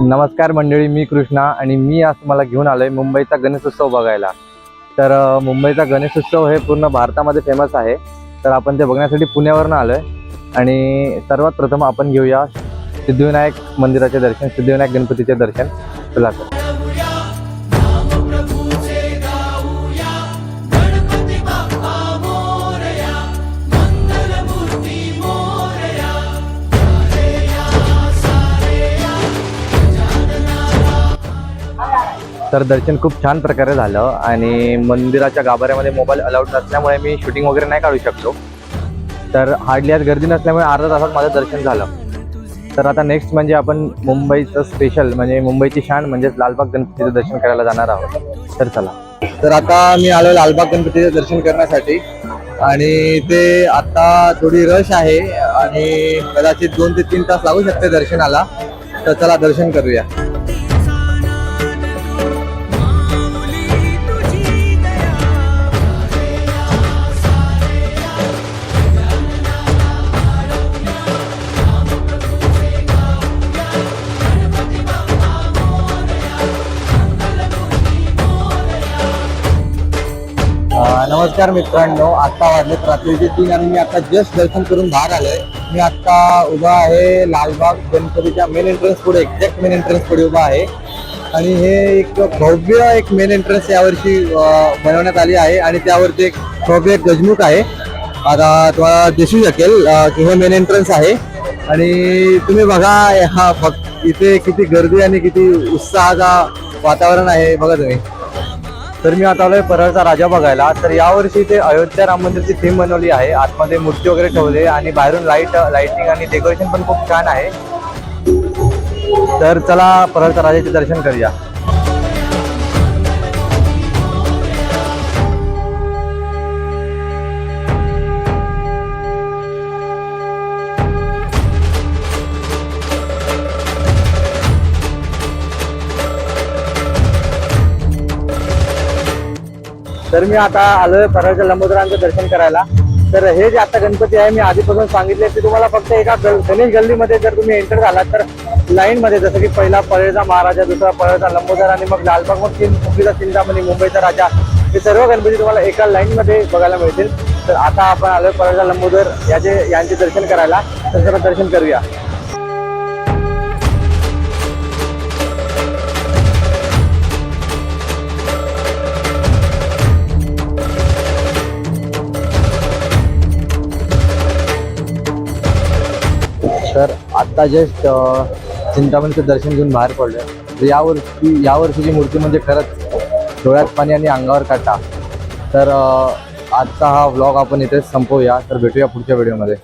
नमस्कार मंडळी, मी कृष्णा आणि मी आज तुम्हाला घेऊन आलोय मुंबईचा गणेशोत्सव बघायला। तर मुंबईचा गणेशोत्सव हे पूर्ण भारतामध्ये फेमस आहे। तर आपण ते बघण्यासाठी पुण्यावरून आलोय आणि सर्वात प्रथम आपण घेऊया सिद्धिविनायक मंदिराचे दर्शन, सिद्धिविनायक गणपतीचे दर्शन। चला तर तर दर्शन खूप छान प्रकारे झालं आणि मंदिराच्या गाभाऱ्यामध्ये मोबाईल अलाउड नसल्यामुळे मी शूटिंग वगैरे नाही काढू शकलो। तर हार्डली आज गर्दी नसल्यामुळे अर्धा तासात माझं दर्शन झालं। तर आता नेक्स्ट म्हणजे आपण मुंबईचं स्पेशल म्हणजे मुंबईची शान म्हणजेच लालबाग गणपतीचं दर्शन करायला जाणार आहोत। तर चला, तर आता मी आलो लालबाग गणपतीचं दर्शन करण्यासाठी आणि ते आता थोडी रश आहे आणि कदाचित 2 ते 3 तास लागू शकते दर्शनाला। तर चला दर्शन करूया। नमस्कार मित्रांनो, आता वाजलेत रात्रीचे 3 आणि मी आता जस्ट दर्शन करून बाहेर आलोय। मी आता उभा आहे लालबाग गणपतीच्या मेन एंट्रन्स पुढे, एक्झॅक्ट मेन एंट्रन्स पुढे उभा आहे आणि हे एक भव्य एक मेन एंट्रन्स यावर्षी बनवण्यात आली आहे आणि त्यावरती एक भव्य गजमुख आहे। आता तुम्हाला दिसू शकेल की हे मेन एंट्रन्स आहे आणि तुम्ही बघा हा इथे किती गर्दी आणि किती उत्साहाचा वातावरण आहे बघा तुम्ही। तर मी आता आलोय परळचा राजा बघायला। तर यावर्षी ते अयोध्या राम मंदिरची थीम बनवली आहे। आतमध्ये मूर्ती वगैरे ठेवली आणि बाहेरून लाइटिंग आणि डेकोरेशन पण खूप छान आहे। तर चला परळचा राजाचे दर्शन करूया। तर मी आता आलोय परळच्या लंबोदरांचं दर्शन करायला। तर हे जे आता गणपती आहे मी आधीपासून सांगितले की तुम्हाला फक्त एका गणेश गल्लीमध्ये जर तुम्ही एंटर झालात तर लाईन मध्ये, जसं की पहिला परळचा महाराजा, दुसरा परळचा लंबोदर आणि मग लालबाग, मग मुंबईचा चिंतामणी, मुंबईचा राजा, हे सर्व गणपती तुम्हाला एका लाईन मध्ये बघायला मिळतील। तर आता आपण आलोय परळचा लंबोदर यांचे दर्शन करायला। तर जरा दर्शन करूया। तर आता जस्ट चिंतामणीचं दर्शन घेऊन बाहेर पडलोय। यावर्षीची मूर्ती म्हणजे खरंच डोळ्यात पाणी आणि अंगावर काटा। तर आजचा हा व्लॉग आपण इथेच संपवूया। तर भेटूया पुढच्या व्हिडिओमध्ये।